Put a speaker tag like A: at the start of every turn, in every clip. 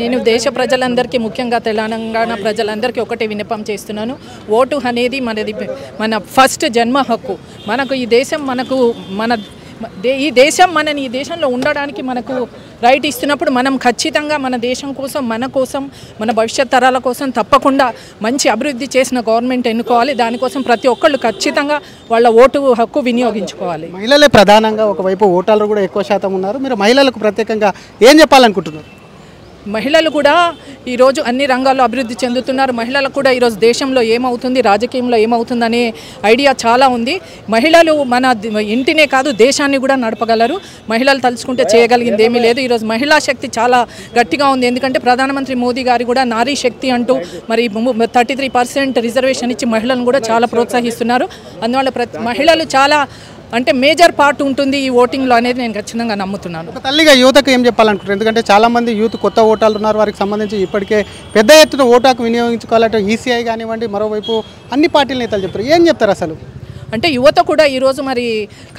A: నేను దేశ ప్రజలందరికీ ముఖ్యంగా తెలంగాణ ప్రజలందరికీ ఒకటే విన్నపం చేస్తున్నాను. ఓటు అనేది మన ఫస్ట్ జన్మ హక్కు. మనకు ఈ దేశం ఈ దేశంలో ఉండడానికి మనకు రైట్ ఇస్తున్నప్పుడు మనం ఖచ్చితంగా మన దేశం కోసం మన భవిష్యత్ తరాల కోసం తప్పకుండా మంచి అభివృద్ధి చేసిన గవర్నమెంట్ ఎన్నుకోవాలి. దానికోసం ప్రతి ఒక్కళ్ళు ఖచ్చితంగా వాళ్ళ ఓటు హక్కు వినియోగించుకోవాలి.
B: మహిళలే ప్రధానంగా ఒకవైపు ఓటర్లు కూడా ఎక్కువ శాతం ఉన్నారు. మీరు మహిళలకు ప్రత్యేకంగా ఏం చెప్పాలనుకుంటున్నారు?
A: మహిళలు కూడా ఈరోజు అన్ని రంగాల్లో అభివృద్ధి చెందుతున్నారు. మహిళలకు కూడా ఈరోజు దేశంలో ఏమవుతుంది, రాజకీయంలో ఏమవుతుందనే ఐడియా చాలా ఉంది. మహిళలు మన ఇంటినే కాదు దేశాన్ని కూడా నడపగలరు. మహిళలు తలుచుకుంటే చేయగలిగింది ఏమీ లేదు. ఈరోజు మహిళా శక్తి చాలా గట్టిగా ఉంది. ఎందుకంటే ప్రధానమంత్రి మోదీ గారు కూడా నారీ శక్తి అంటూ మరి 33% రిజర్వేషన్ ఇచ్చి మహిళలను కూడా చాలా ప్రోత్సహిస్తున్నారు. అందువల్ల మహిళలు చాలా అంటే మేజర్ పార్ట్ ఉంటుంది ఈ ఓటింగ్లో అనేది నేను ఖచ్చితంగా నమ్ముతున్నాను.
B: ఒక తల్లిగా యువతకు ఏం చెప్పాలనుకుంటారు? ఎందుకంటే చాలామంది యూత్ కొత్త ఓటర్లు ఉన్నారు. వారికి సంబంధించి ఇప్పటికే పెద్ద ఎత్తున ఓటు హక్కు వినియోగించుకోవాలంటే ఈసీఐ కానివ్వండి, మరోవైపు అన్ని పార్టీల నేతలు చెప్తారు. ఏం చెప్తారు అసలు?
A: అంటే యువత కూడా ఈరోజు మరి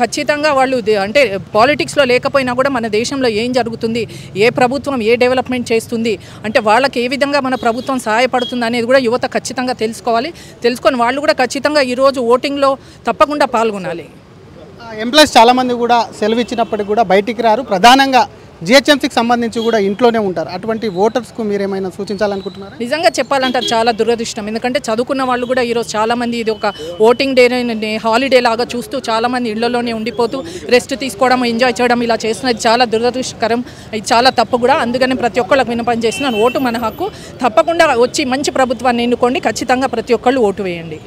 A: ఖచ్చితంగా వాళ్ళు అంటే పాలిటిక్స్లో లేకపోయినా కూడా మన దేశంలో ఏం జరుగుతుంది, ఏ ప్రభుత్వం ఏ డెవలప్మెంట్ చేస్తుంది, అంటే వాళ్ళకి ఏ విధంగా మన ప్రభుత్వం సహాయపడుతుంది అనేది కూడా యువత ఖచ్చితంగా తెలుసుకొని వాళ్ళు కూడా ఖచ్చితంగా ఈరోజు ఓటింగ్లో తప్పకుండా పాల్గొనాలి.
B: ఎంప్లాయీస్ చాలామంది కూడా సెలవు ఇచ్చినప్పటికీ కూడా బయటికి రారు. ప్రధానంగా జిహెచ్ఎంసీకి సంబంధించి కూడా ఇంట్లోనే ఉంటారు. అటువంటి ఓటర్స్కు మీరు ఏమైనా సూచించాలనుకుంటున్నారా?
A: నిజంగా చెప్పాలంటే చాలా దురదృష్టం. ఎందుకంటే చదువుకున్న వాళ్ళు కూడా ఈరోజు చాలామంది ఇది ఒక ఓటింగ్ డే హాలిడే లాగా చూస్తూ చాలామంది ఇళ్లలోనే ఉండిపోతూ రెస్ట్ తీసుకోవడం, ఎంజాయ్ చేయడం ఇలా చేస్తున్నది చాలా దురదృష్టకరం. ఇది చాలా తప్పు కూడా. అందుకని ప్రతి ఒక్కళ్ళకి విన్నపం చేస్తున్నాను, ఓటు మన హక్కు. తప్పకుండా వచ్చి మంచి ప్రభుత్వాన్ని ఎన్నుకోండి. ఖచ్చితంగా ప్రతి ఒక్కళ్ళు ఓటు వేయండి.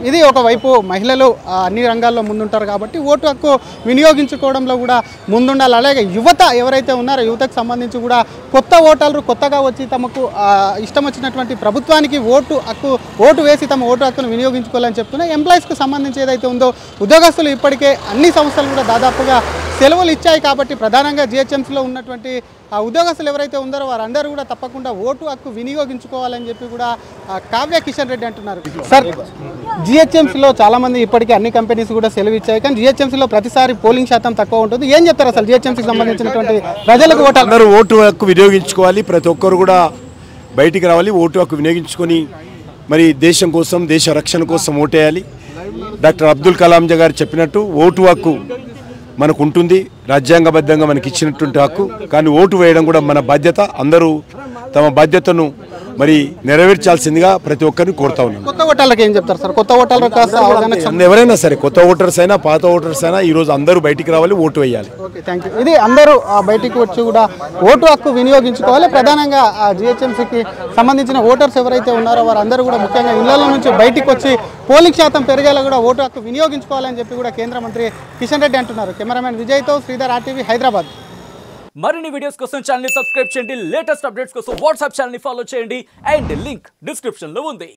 B: ఇది ఒకవైపు మహిళలు అన్ని రంగాల్లో ముందుంటారు కాబట్టి ఓటు హక్కు వినియోగించుకోవడంలో కూడా ముందుండాలి. అలాగే యువత ఎవరైతే ఉన్నారో యువతకు సంబంధించి కూడా కొత్త ఓటర్లు కొత్తగా వచ్చి తమకు ఇష్టం వచ్చినటువంటి ప్రభుత్వానికి ఓటు వేసి తమ ఓటు హక్కును వినియోగించుకోవాలని చెప్తున్నారు. ఎంప్లాయీస్కు సంబంధించి ఏదైతే ఉందో ఉద్యోగస్తులు ఇప్పటికే అన్ని సంస్థలు కూడా దాదాపుగా సెలవులు ఇచ్చాయి కాబట్టి ప్రధానంగా జిహెచ్ఎంసీలో ఉన్నటువంటి ఉద్యోగస్తులు ఎవరైతే ఉన్నారో వారందరూ కూడా తప్పకుండా ఓటు హక్కు వినియోగించుకోవాలని చెప్పి కూడా కావ్య కిషన్ రెడ్డి అంటున్నారు. సార్, జిహెచ్ఎంసీలో చాలామంది ఇప్పటికే అన్ని కంపెనీస్ కూడా సెలవు ఇచ్చాయి, కానీ జిహెచ్ఎంసీలో ప్రతిసారి పోలింగ్ శాతం తక్కువ ఉంటుంది. ఏం చెప్తారు అసలు జిహెచ్ఎంసీకి సంబంధించినటువంటి ప్రజలకు?
C: అందరూ ఓటు హక్కు వినియోగించుకోవాలి. ప్రతి ఒక్కరు కూడా బయటికి రావాలి, ఓటు హక్కు వినియోగించుకొని మరి దేశం కోసం, దేశ రక్షణ కోసం ఓటేయాలి. డాక్టర్ అబ్దుల్ కలాం గారు చెప్పినట్టు ఓటు హక్కు మనకు ఉంటుంది, రాజ్యాంగబద్ధంగా మనకి ఇచ్చినటువంటి హక్కు. కానీ ఓటు వేయడం కూడా మన బాధ్యత. అందరూ తమ బాధ్యతను మరి నెరవేర్చాల్సిందిగా ప్రతి ఒక్కరిని కోరుతా ఉన్నాను.
B: కొత్త ఓటర్లకు ఏం చెప్తారు సార్? కొత్త ఓటర్లకు
C: ఎవరైనా సరే, కొత్త ఓటర్స్ అయినా పాత ఓటర్స్ అయినా ఈరోజు అందరూ బయటికి రావాలి, ఓటు వేయాలి.
B: Thank you. ఇది అందరూ బయటికి వచ్చి కూడా ఓటు హక్కు వినియోగించుకోవాలి. ప్రధానంగా జిహెచ్ఎంసీకి సంబంధించిన ఓటర్స్ ఎవరైతే ఉన్నారో వారందరూ కూడా ముఖ్యంగా ఇళ్ల నుంచి బయటికి వచ్చి పోలింగ్ శాతం పెరిగేలా కూడా ఓటు హక్కు వినియోగించుకోవాలని చెప్పి కూడా కేంద్ర మంత్రి కిషన్ రెడ్డి అంటున్నారు. కెమెరామెన్ విజయ్తో శ్రీధర్, RTV హైదరాబాద్.
D: మరిన్ని వీడియోస్ కోసం ఛానల్ ని సబ్స్క్రైబ్ చేయండి. లేటెస్ట్ అప్డేట్స్ కోసం వాట్సాప్ ఛానల్ ని ఫాలో చేయండి. అండ్ లింక్ డిస్క్రిప్షన్ లో ఉంది.